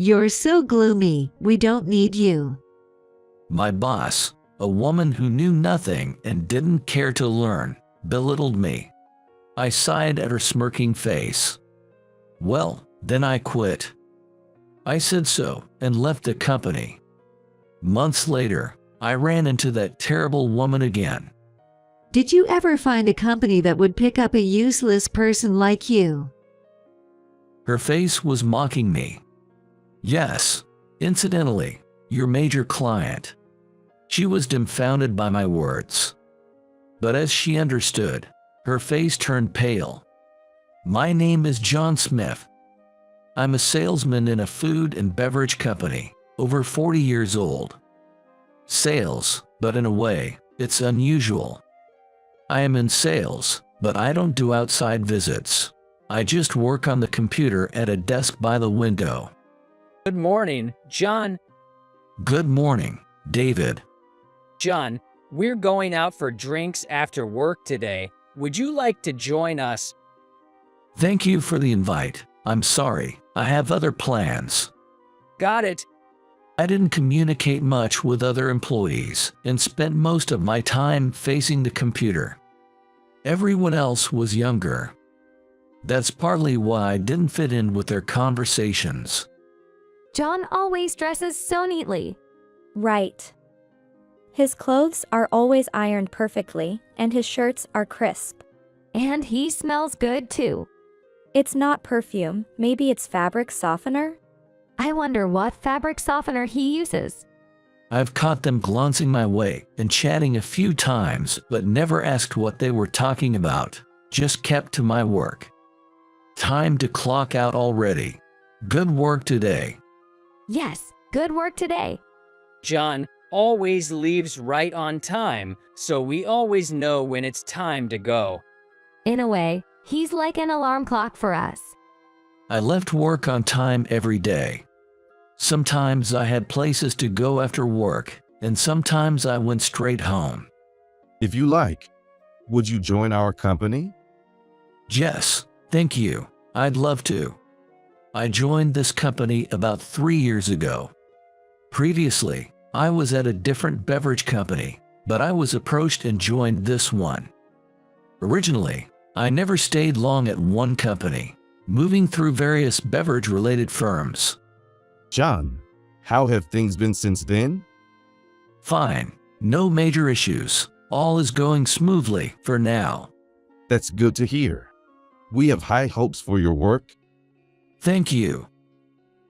You're so gloomy, we don't need you. My boss, a woman who knew nothing and didn't care to learn, belittled me. I sighed at her smirking face. Well, then I quit. I said so and left the company. Months later, I ran into that terrible woman again. Did you ever find a company that would pick up a useless person like you? Her face was mocking me. Yes, incidentally, your major client. She was dumbfounded by my words. But as she understood, her face turned pale. My name is John Smith. I'm a salesman in a food and beverage company, over 40 years old. Sales, but in a way, it's unusual. I am in sales, but I don't do outside visits. I just work on the computer at a desk by the window. Good morning, John. Good morning, David. John, we're going out for drinks after work today. Would you like to join us? Thank you for the invite. I'm sorry, I have other plans. Got it. I didn't communicate much with other employees and spent most of my time facing the computer. Everyone else was younger. That's partly why I didn't fit in with their conversations. John always dresses so neatly. Right. His clothes are always ironed perfectly, and his shirts are crisp. And he smells good too. It's not perfume, maybe it's fabric softener? I wonder what fabric softener he uses. I've caught them glancing my way and chatting a few times, but never asked what they were talking about, just kept to my work. Time to clock out already. Good work today. Yes, good work today. John always leaves right on time, so we always know when it's time to go. In a way, he's like an alarm clock for us. I left work on time every day. Sometimes I had places to go after work, and sometimes I went straight home. If you like, would you join our company? Yes, thank you. I'd love to. I joined this company about 3 years ago. Previously, I was at a different beverage company, but I was approached and joined this one. Originally, I never stayed long at one company, moving through various beverage-related firms. John, how have things been since then? Fine, no major issues. All is going smoothly for now. That's good to hear. We have high hopes for your work. Thank you.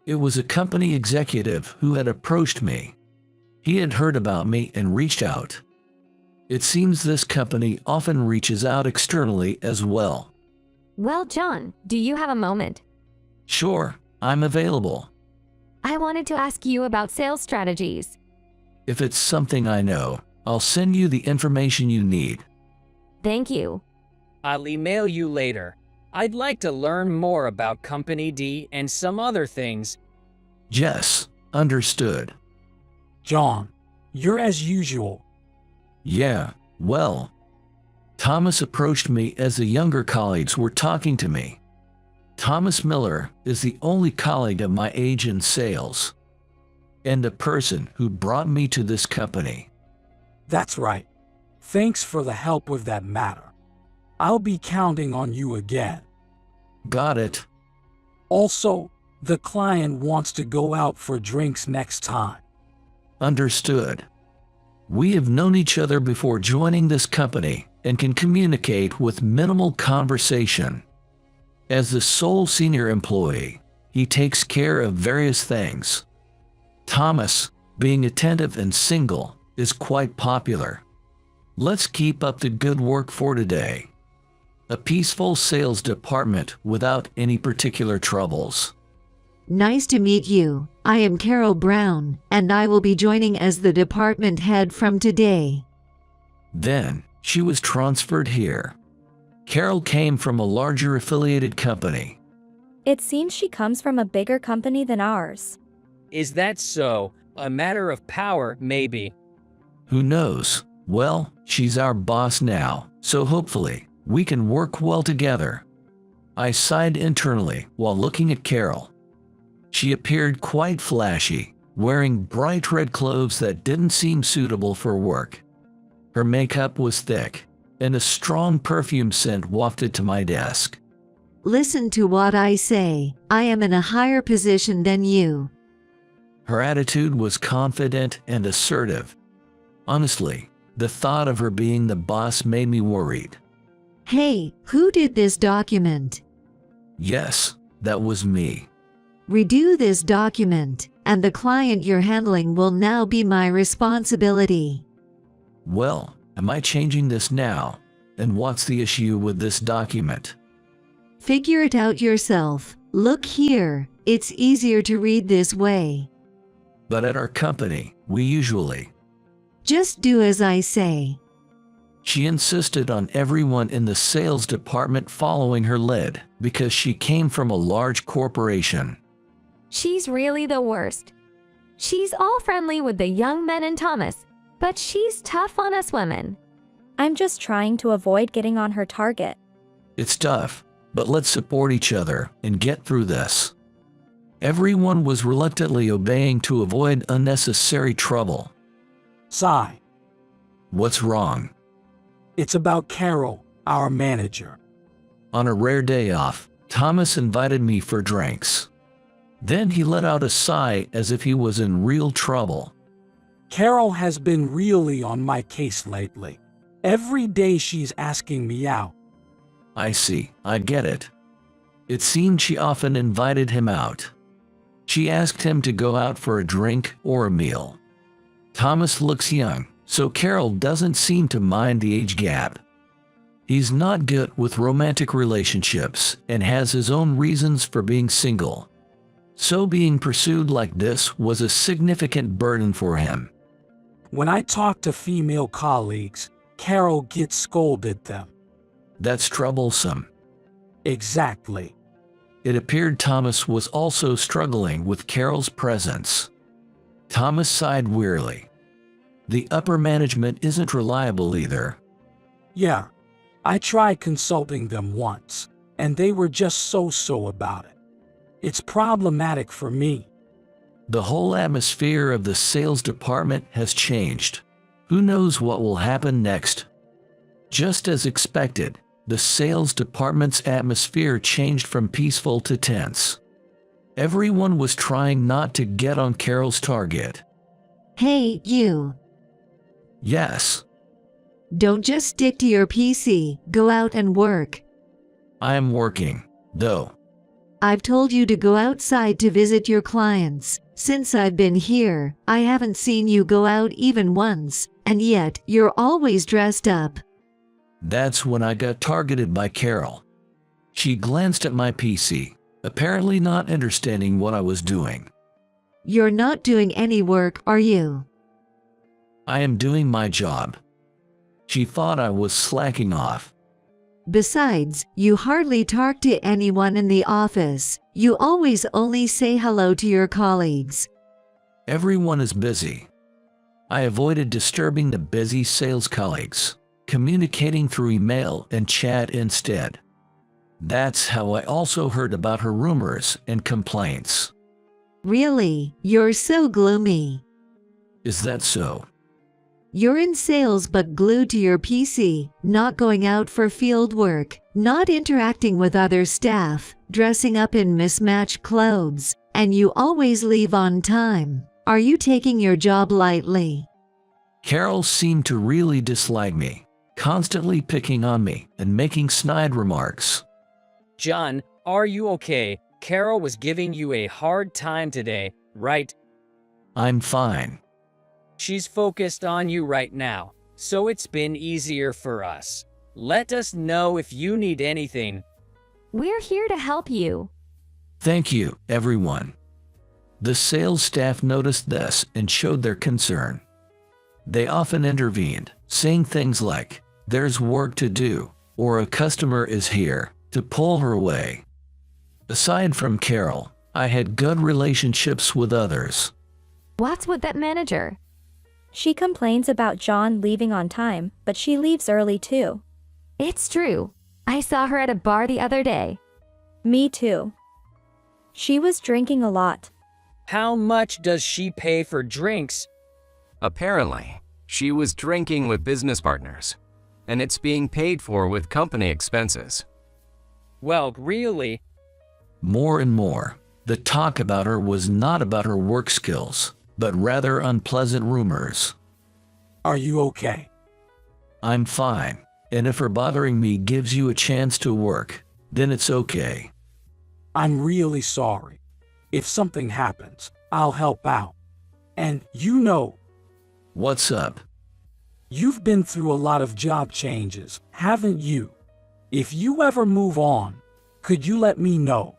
It was a company executive who had approached me. He had heard about me and reached out. It seems this company often reaches out externally as well. Well, John, do you have a moment? Sure, I'm available. I wanted to ask you about sales strategies. If it's something I know, I'll send you the information you need. Thank you. I'll email you later. I'd like to learn more about Company D and some other things. Yes, understood. John, you're as usual. Yeah, well. Thomas approached me as the younger colleagues were talking to me. Thomas Miller is the only colleague of my age in sales, and a person who brought me to this company. That's right. Thanks for the help with that matter. I'll be counting on you again. Got it. Also, the client wants to go out for drinks next time. Understood. We have known each other before joining this company and can communicate with minimal conversation. As the sole senior employee, he takes care of various things. Thomas, being attentive and single, is quite popular. Let's keep up the good work for today. A peaceful sales department without any particular troubles. Nice to meet you. I am Carol Brown, and I will be joining as the department head from today. Then, she was transferred here. Carol came from a larger affiliated company. It seems she comes from a bigger company than ours. Is that so? A matter of power, maybe. Who knows? Well, she's our boss now, so hopefully, we can work well together. I sighed internally while looking at Carol. She appeared quite flashy, wearing bright red clothes that didn't seem suitable for work. Her makeup was thick, and a strong perfume scent wafted to my desk. Listen to what I say. I am in a higher position than you. Her attitude was confident and assertive. Honestly, the thought of her being the boss made me worried. Hey, who did this document? Yes, that was me. Redo this document, and the client you're handling will now be my responsibility. Well, am I changing this now? And what's the issue with this document? Figure it out yourself. Look here, it's easier to read this way. But at our company, we usually... Just do as I say. She insisted on everyone in the sales department following her lead because she came from a large corporation. She's really the worst. She's all friendly with the young men and Thomas, but she's tough on us women. I'm just trying to avoid getting on her target. It's tough, but let's support each other and get through this. Everyone was reluctantly obeying to avoid unnecessary trouble. Sigh. What's wrong? It's about Carol, our manager. On a rare day off, Thomas invited me for drinks. Then he let out a sigh as if he was in real trouble. Carol has been really on my case lately. Every day she's asking me out. I see, I get it. It seemed she often invited him out. She asked him to go out for a drink or a meal. Thomas looks young, so Carol doesn't seem to mind the age gap. He's not good with romantic relationships and has his own reasons for being single. So being pursued like this was a significant burden for him. When I talk to female colleagues, Carol gets scolded at them. That's troublesome. Exactly. It appeared Thomas was also struggling with Carol's presence. Thomas sighed wearily. The upper management isn't reliable either. Yeah, I tried consulting them once, and they were just so-so about it. It's problematic for me. The whole atmosphere of the sales department has changed. Who knows what will happen next? Just as expected, the sales department's atmosphere changed from peaceful to tense. Everyone was trying not to get on Carol's target. Hey, you. Yes, Don't just stick to your PC, go out and work. I am working, though. I've told you to go outside to visit your clients. Since I've been here, I haven't seen you go out even once, and yet you're always dressed up. That's when I got targeted by Carol. She glanced at my PC, apparently not understanding what I was doing. You're not doing any work, are you? I am doing my job. She thought I was slacking off. Besides, you hardly talk to anyone in the office. You always only say hello to your colleagues. Everyone is busy. I avoided disturbing the busy sales colleagues, communicating through email and chat instead. That's how I also heard about her rumors and complaints. Really, you're so gloomy. Is that so? You're in sales but glued to your PC, not going out for field work, not interacting with other staff, dressing up in mismatched clothes, and you always leave on time. Are you taking your job lightly? Carol seemed to really dislike me, constantly picking on me and making snide remarks. John, are you okay? Carol was giving you a hard time today, right? I'm fine. She's focused on you right now, so it's been easier for us. Let us know if you need anything. We're here to help you. Thank you, everyone. The sales staff noticed this and showed their concern. They often intervened, saying things like, "There's work to do," or "A customer is here," to pull her away. Aside from Carol, I had good relationships with others. What's with that manager? She complains about John leaving on time, but she leaves early too. It's true. I saw her at a bar the other day. Me too. She was drinking a lot. How much does she pay for drinks? Apparently, she was drinking with business partners, and it's being paid for with company expenses. Well, really? More and more, the talk about her was not about her work skills, but rather unpleasant rumors. Are you okay? I'm fine, and if her bothering me gives you a chance to work, then it's okay. I'm really sorry. If something happens, I'll help out. And you know, What's up? you've been through a lot of job changes, haven't you? If you ever move on, could you let me know?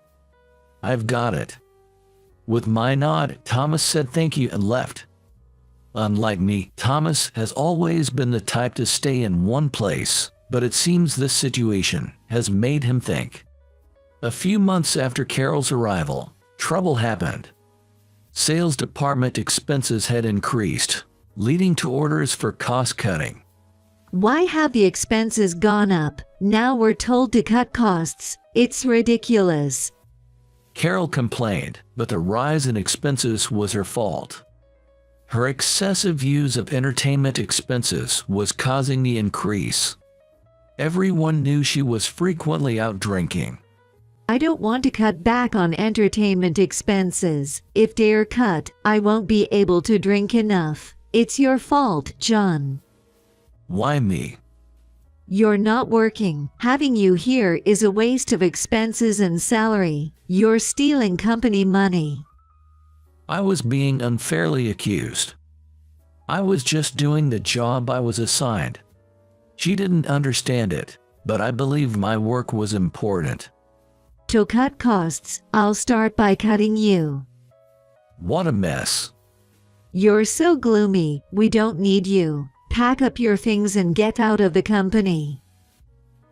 I've got it. With my nod, Thomas said thank you and left. Unlike me, Thomas has always been the type to stay in one place, but it seems this situation has made him think. A few months after Carol's arrival, trouble happened. Sales department expenses had increased, leading to orders for cost-cutting. Why have the expenses gone up? Now we're told to cut costs. It's ridiculous. Carol complained, but the rise in expenses was her fault. Her excessive use of entertainment expenses was causing the increase. Everyone knew she was frequently out drinking. I don't want to cut back on entertainment expenses. If they're cut, I won't be able to drink enough. It's your fault, John. Why me? You're not working. Having you here is a waste of expenses and salary. You're stealing company money. I was being unfairly accused. I was just doing the job I was assigned. She didn't understand it, but I believed my work was important. To cut costs, I'll start by cutting you. What a mess. You're so gloomy. We don't need you. Pack up your things and get out of the company.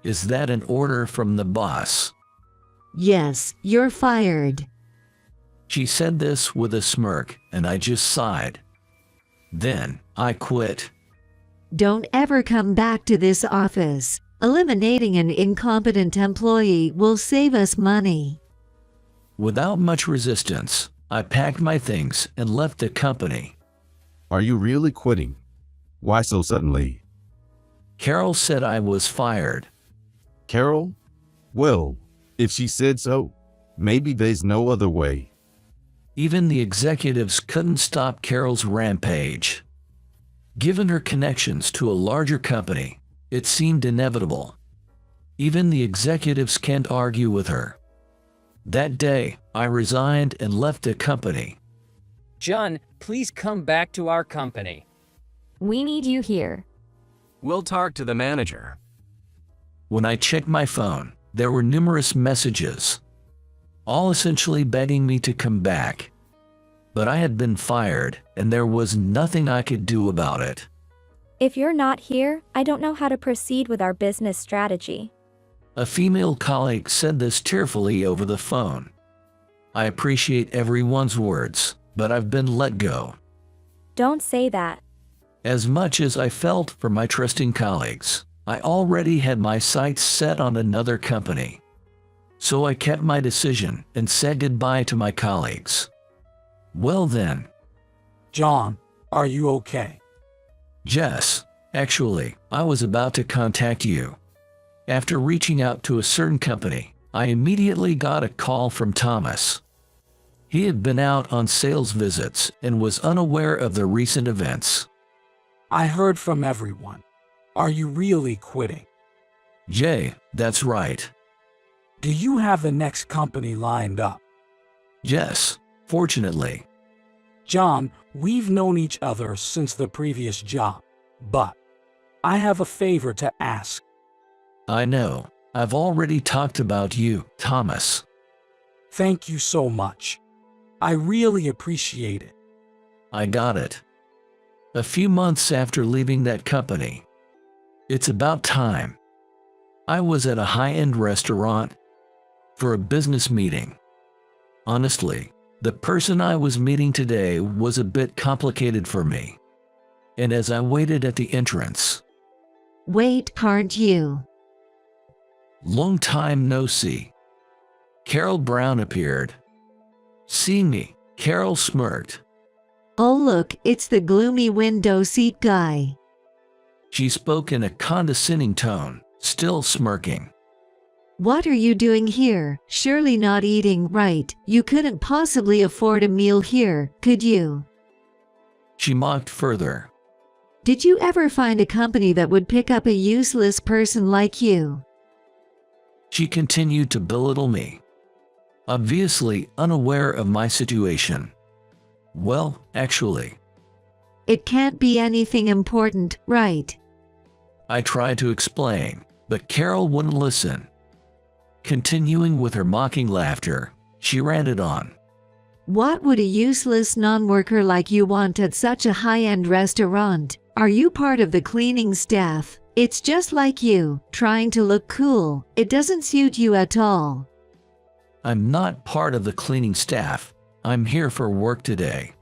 Is that an order from the boss? Yes, you're fired. She said this with a smirk, and I just sighed. Then, I quit. Don't ever come back to this office. Eliminating an incompetent employee will save us money. Without much resistance, I packed my things and left the company. Are you really quitting? Why so suddenly? Carol said I was fired. Carol? Well, if she said so, maybe there's no other way. Even the executives couldn't stop Carol's rampage. Given her connections to a larger company, it seemed inevitable. Even the executives can't argue with her. That day, I resigned and left the company. John, please come back to our company. We need you here. We'll talk to the manager. When I checked my phone, there were numerous messages, all essentially begging me to come back. But I had been fired, and there was nothing I could do about it. If you're not here, I don't know how to proceed with our business strategy. A female colleague said this tearfully over the phone. I appreciate everyone's words, but I've been let go. Don't say that. As much as I felt for my trusting colleagues, I already had my sights set on another company. So I kept my decision and said goodbye to my colleagues. Well then. John, are you okay? Jess, actually, I was about to contact you. After reaching out to a certain company, I immediately got a call from Thomas. He had been out on sales visits and was unaware of the recent events. I heard from everyone. Are you really quitting? Jay, that's right. Do you have the next company lined up? Yes, fortunately. John, we've known each other since the previous job, but I have a favor to ask. I know. I've already talked about you, Thomas. Thank you so much. I really appreciate it. I got it. A few months after leaving that company. It's about time. I was at a high-end restaurant for a business meeting. Honestly, the person I was meeting today was a bit complicated for me. And as I waited at the entrance, Wait, can't you? long time no see, Carol Brown appeared. Seeing me, Carol smirked. Oh look, it's the gloomy window seat guy. She spoke in a condescending tone, still smirking. What are you doing here? Surely not eating, right? You couldn't possibly afford a meal here, could you? She mocked further. Did you ever find a company that would pick up a useless person like you? She continued to belittle me, obviously unaware of my situation. Well, actually, It can't be anything important, right? I tried to explain, but Carol wouldn't listen. Continuing with her mocking laughter, she ranted on. What would a useless non-worker like you want at such a high-end restaurant? Are you part of the cleaning staff? It's just like you, trying to look cool. It doesn't suit you at all. I'm not part of the cleaning staff. I'm here for work today.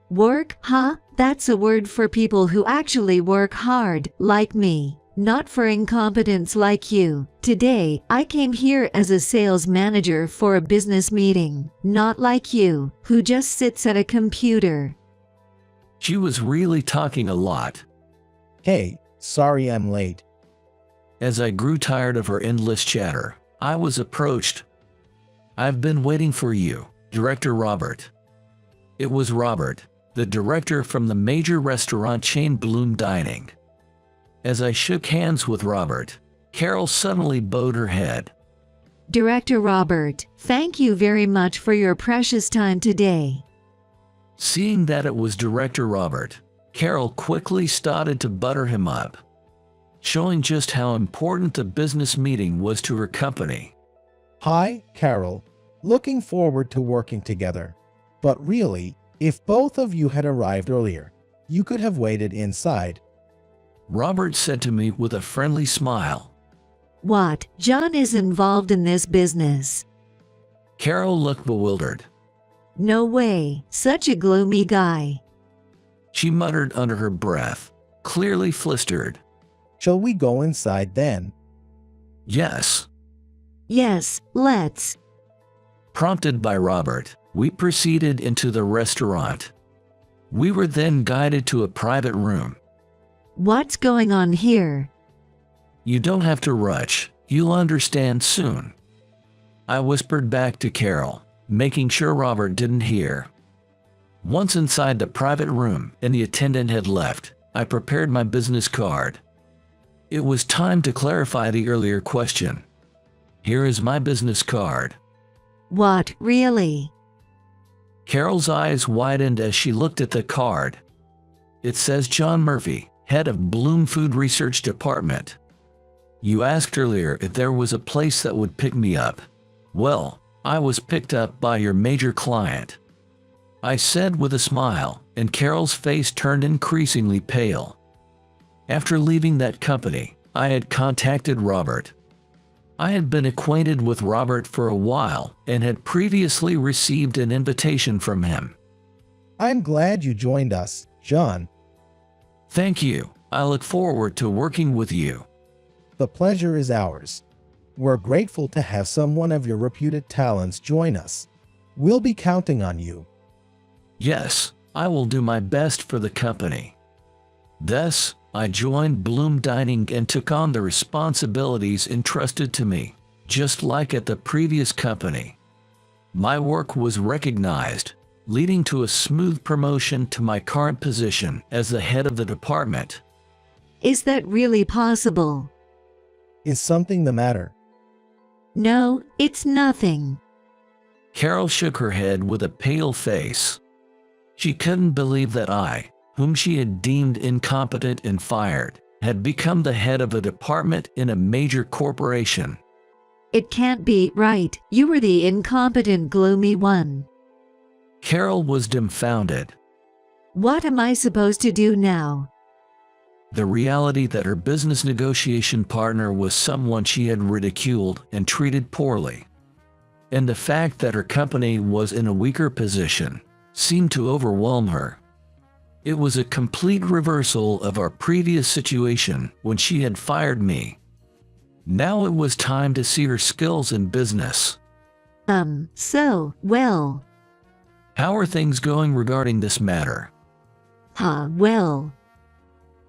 Work, huh? That's a word for people who actually work hard, like me. Not for incompetents like you. Today, I came here as a sales manager for a business meeting. Not like you, who just sits at a computer. She was really talking a lot. Hey, sorry I'm late. As I grew tired of her endless chatter, I was approached. I've been waiting for you, Director Robert. It was Robert, the director from the major restaurant chain Bloom Dining. As I shook hands with Robert, Carol suddenly bowed her head. Director Robert, thank you very much for your precious time today. Seeing that it was Director Robert, Carol quickly started to butter him up, showing just how important the business meeting was to her company. Hi, Carol. Looking forward to working together. But really, if both of you had arrived earlier, you could have waited inside. Robert said to me with a friendly smile. What? John is involved in this business? Carol looked bewildered. No way, such a gloomy guy. She muttered under her breath, clearly flustered. Shall we go inside then? Yes. Yes, let's. Prompted by Robert, we proceeded into the restaurant. We were then guided to a private room. What's going on here? You don't have to rush, you'll understand soon. I whispered back to Carol, making sure Robert didn't hear. Once inside the private room and the attendant had left, I prepared my business card. It was time to clarify the earlier question. Here is my business card. What, really? Carol's eyes widened as she looked at the card. It says John Murphy, head of Bloom Food Research Department. You asked earlier if there was a place that would pick me up. Well, I was picked up by your major client. I said with a smile, and Carol's face turned increasingly pale. After leaving that company, I had contacted Robert. I had been acquainted with Robert for a while and had previously received an invitation from him. I'm glad you joined us, John. Thank you. I look forward to working with you. The pleasure is ours. We're grateful to have someone of your reputed talents join us. We'll be counting on you. Yes, I will do my best for the company. Thus, I joined Bloom Dining and took on the responsibilities entrusted to me, just like at the previous company. My work was recognized, leading to a smooth promotion to my current position as the head of the department. Is that really possible? Is something the matter? No, it's nothing. Carol shook her head with a pale face. She couldn't believe that I, whom she had deemed incompetent and fired, had become the head of a department in a major corporation. It can't be right. You were the incompetent, gloomy one. Carol was dumbfounded. What am I supposed to do now? The reality that her business negotiation partner was someone she had ridiculed and treated poorly, and the fact that her company was in a weaker position, seemed to overwhelm her. It was a complete reversal of our previous situation when she had fired me. Now it was time to see her skills in business. Well, How are things going regarding this matter? Well,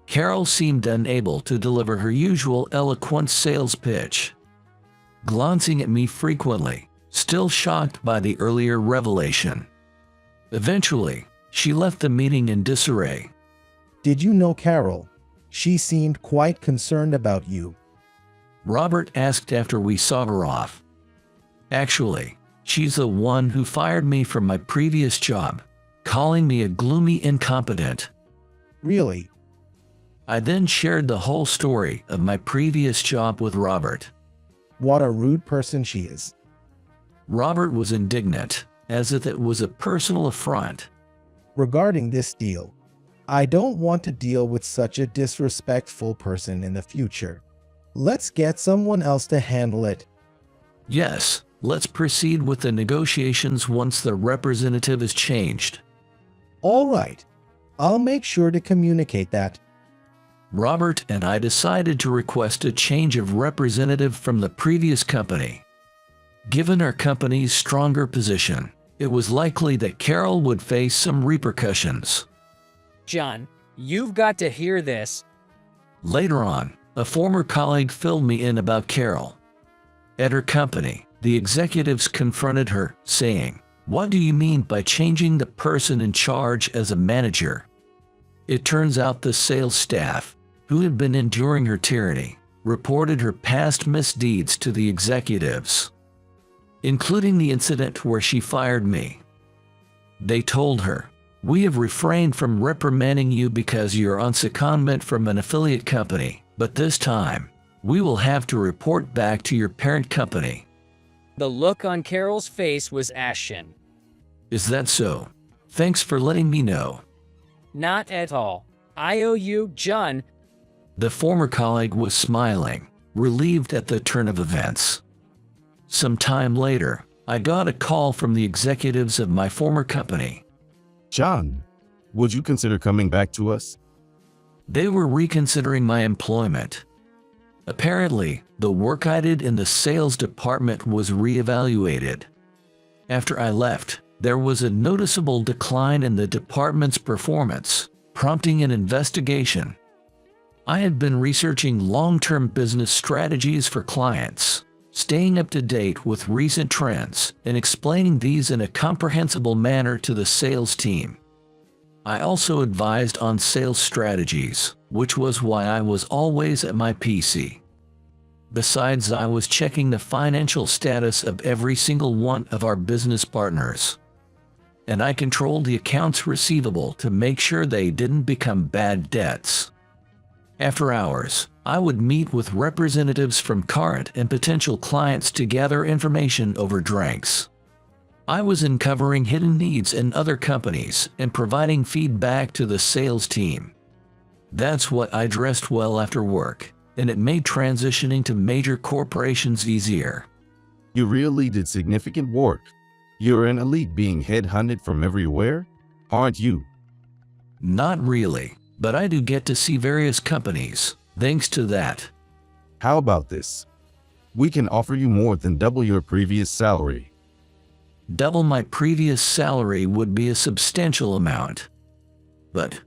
Carol seemed unable to deliver her usual eloquent sales pitch, glancing at me frequently, still shocked by the earlier revelation. Eventually, she left the meeting in disarray. Did you know Carol? She seemed quite concerned about you. Robert asked after we saw her off. Actually, she's the one who fired me from my previous job, calling me a gloomy incompetent. Really? I then shared the whole story of my previous job with Robert. What a rude person she is. Robert was indignant, as if it was a personal affront. Regarding this deal, I don't want to deal with such a disrespectful person in the future. Let's get someone else to handle it. Yes, let's proceed with the negotiations once the representative is changed. All right. I'll make sure to communicate that. Robert and I decided to request a change of representative from the previous company. Given our company's stronger position, it was likely that Carol would face some repercussions. John, you've got to hear this. Later on, a former colleague filled me in about Carol. At her company, the executives confronted her, saying, "What do you mean by changing the person in charge as a manager?" It turns out the sales staff, who had been enduring her tyranny, reported her past misdeeds to the executives, including the incident where she fired me. They told her, "We have refrained from reprimanding you because you're on secondment from an affiliate company, but this time, we will have to report back to your parent company." The look on Carol's face was ashen. Is that so? Thanks for letting me know. Not at all. I owe you, John. The former colleague was smiling, relieved at the turn of events. Some time later, I got a call from the executives of my former company. John, would you consider coming back to us? They were reconsidering my employment. Apparently, the work I did in the sales department was reevaluated. After I left, there was a noticeable decline in the department's performance, prompting an investigation. I had been researching long-term business strategies for clients, staying up to date with recent trends, and explaining these in a comprehensible manner to the sales team. I also advised on sales strategies, which was why I was always at my PC. Besides, I was checking the financial status of every single one of our business partners. And I controlled the accounts receivable to make sure they didn't become bad debts. After hours, I would meet with representatives from current and potential clients to gather information over drinks. I was uncovering hidden needs in other companies and providing feedback to the sales team. That's what I dressed well after work, and it made transitioning to major corporations easier. You really did significant work. You're an elite being headhunted from everywhere, aren't you? Not really, but I do get to see various companies, thanks to that. How about this? We can offer you more than double your previous salary. Double my previous salary would be a substantial amount. But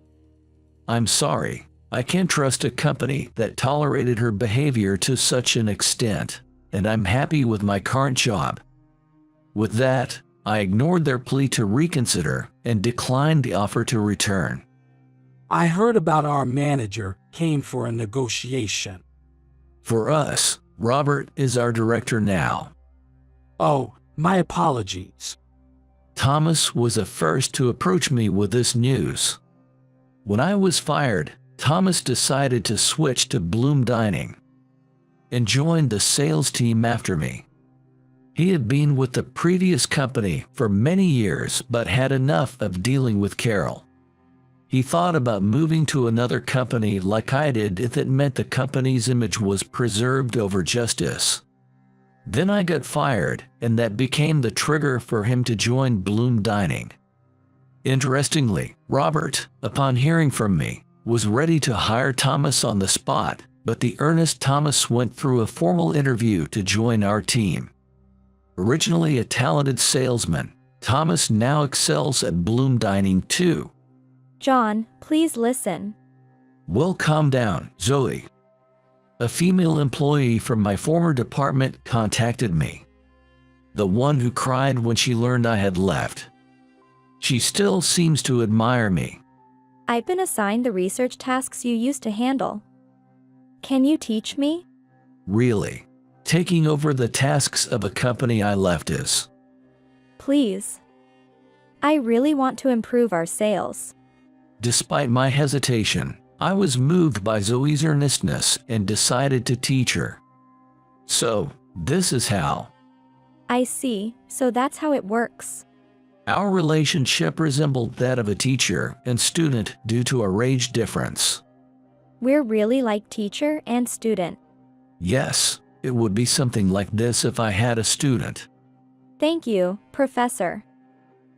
I'm sorry, I can't trust a company that tolerated her behavior to such an extent, and I'm happy with my current job. With that, I ignored their plea to reconsider and declined the offer to return. I heard about our manager came for a negotiation. For us, Robert is our director now. Oh, my apologies. Thomas was the first to approach me with this news. When I was fired, Thomas decided to switch to Bloom Dining and joined the sales team after me. He had been with the previous company for many years but had enough of dealing with Carol. He thought about moving to another company like I did if it meant the company's image was preserved over justice. Then I got fired, and that became the trigger for him to join Bloom Dining. Interestingly, Robert, upon hearing from me, was ready to hire Thomas on the spot, but the earnest Thomas went through a formal interview to join our team. Originally a talented salesman, Thomas now excels at Bloom Dining too. John, please listen. Well, calm down, Zoe. A female employee from my former department contacted me. The one who cried when she learned I had left. She still seems to admire me. I've been assigned the research tasks you used to handle. Can you teach me? Really? Taking over the tasks of a company I left is. Please. I really want to improve our sales. Despite my hesitation, I was moved by Zoe's earnestness and decided to teach her. So, this is how. I see, so that's how it works. Our relationship resembled that of a teacher and student due to our age difference. We're really like teacher and student. Yes, it would be something like this if I had a student. Thank you, Professor.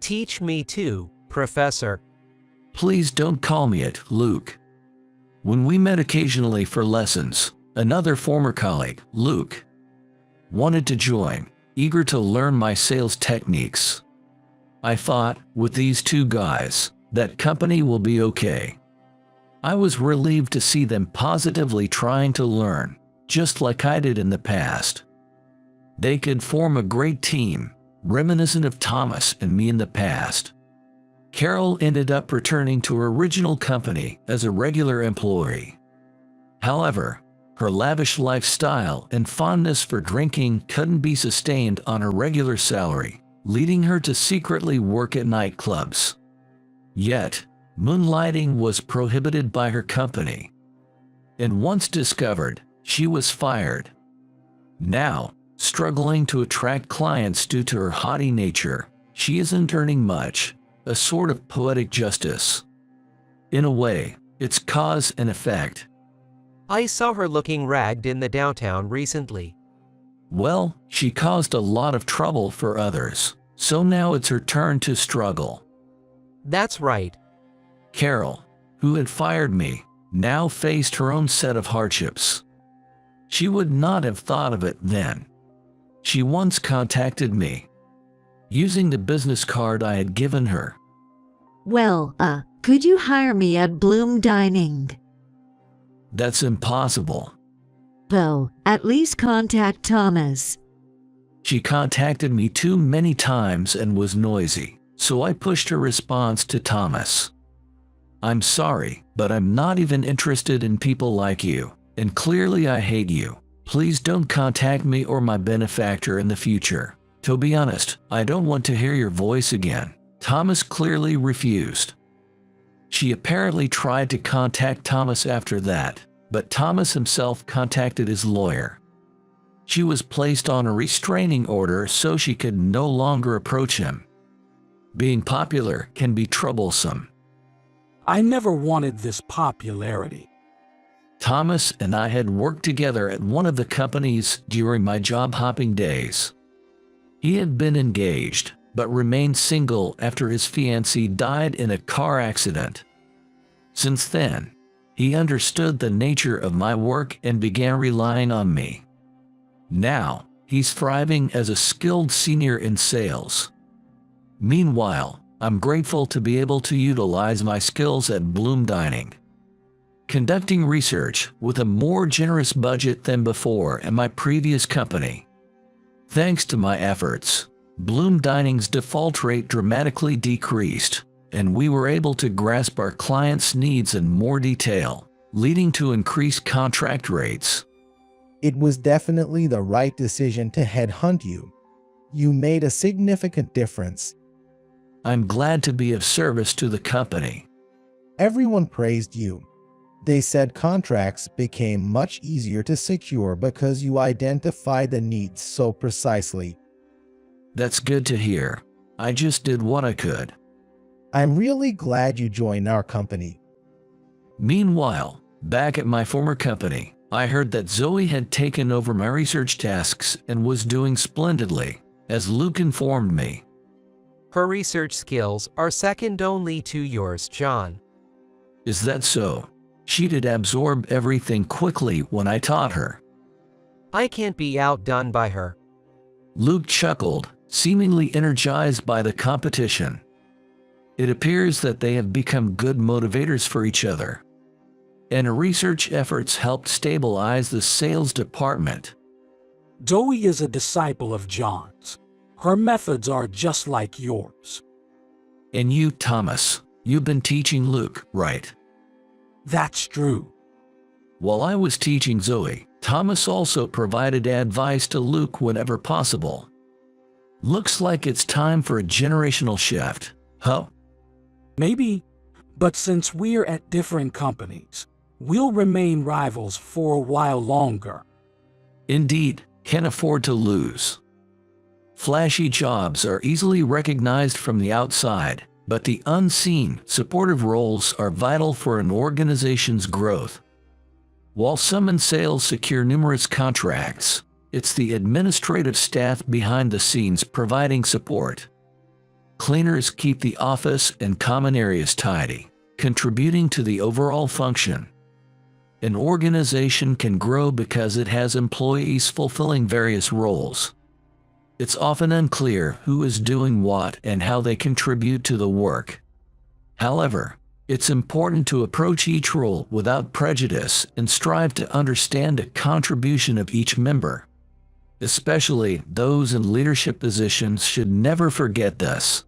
Teach me too, Professor. Please don't call me it, Luke. When we met occasionally for lessons, another former colleague, Luke, wanted to join, eager to learn my sales techniques. I thought, with these two guys, that company will be okay. I was relieved to see them positively trying to learn, just like I did in the past. They could form a great team, reminiscent of Thomas and me in the past. Carol ended up returning to her original company as a regular employee. However, her lavish lifestyle and fondness for drinking couldn't be sustained on her regular salary, leading her to secretly work at nightclubs. Yet, moonlighting was prohibited by her company. And once discovered, she was fired. Now, struggling to attract clients due to her haughty nature, she isn't earning much, a sort of poetic justice. In a way, it's cause and effect. I saw her looking ragged in the downtown recently. Well, she caused a lot of trouble for others, so now it's her turn to struggle. That's right. Carol, who had fired me, now faced her own set of hardships. She would not have thought of it then. She once contacted me, using the business card I had given her. Well, could you hire me at Bloom Dining? That's impossible. Though, at least contact Thomas. She contacted me too many times and was noisy, so I pushed her response to Thomas. I'm sorry, but I'm not even interested in people like you, and clearly I hate you. Please don't contact me or my benefactor in the future. To be honest, I don't want to hear your voice again. Thomas clearly refused. She apparently tried to contact Thomas after that, but Thomas himself contacted his lawyer. She was placed on a restraining order so she could no longer approach him. Being popular can be troublesome. I never wanted this popularity. Thomas and I had worked together at one of the companies during my job-hopping days. He had been engaged, but remained single after his fiancée died in a car accident. Since then, he understood the nature of my work and began relying on me. Now, he's thriving as a skilled senior in sales. Meanwhile, I'm grateful to be able to utilize my skills at Bloom Dining, conducting research with a more generous budget than before at my previous company. Thanks to my efforts, Bloom Dining's default rate dramatically decreased, and we were able to grasp our clients' needs in more detail, leading to increased contract rates. It was definitely the right decision to headhunt you. You made a significant difference. I'm glad to be of service to the company. Everyone praised you. They said contracts became much easier to secure because you identified the needs so precisely. That's good to hear. I just did what I could. I'm really glad you joined our company. Meanwhile, back at my former company, I heard that Zoe had taken over my research tasks and was doing splendidly, as Luke informed me. Her research skills are second only to yours, John. Is that so? She did absorb everything quickly when I taught her. I can't be outdone by her. Luke chuckled, seemingly energized by the competition. It appears that they have become good motivators for each other. And research efforts helped stabilize the sales department. Zoe is a disciple of John's. Her methods are just like yours. And you, Thomas, you've been teaching Luke, right? That's true. While I was teaching Zoe, Thomas also provided advice to Luke whenever possible. Looks like it's time for a generational shift, huh? Maybe, but since we're at different companies, we'll remain rivals for a while longer. Indeed, can't afford to lose. Flashy jobs are easily recognized from the outside, but the unseen, supportive roles are vital for an organization's growth. While some in sales secure numerous contracts, it's the administrative staff behind the scenes providing support. Cleaners keep the office and common areas tidy, contributing to the overall function. An organization can grow because it has employees fulfilling various roles. It's often unclear who is doing what and how they contribute to the work. However, it's important to approach each role without prejudice and strive to understand the contribution of each member. Especially those in leadership positions should never forget this.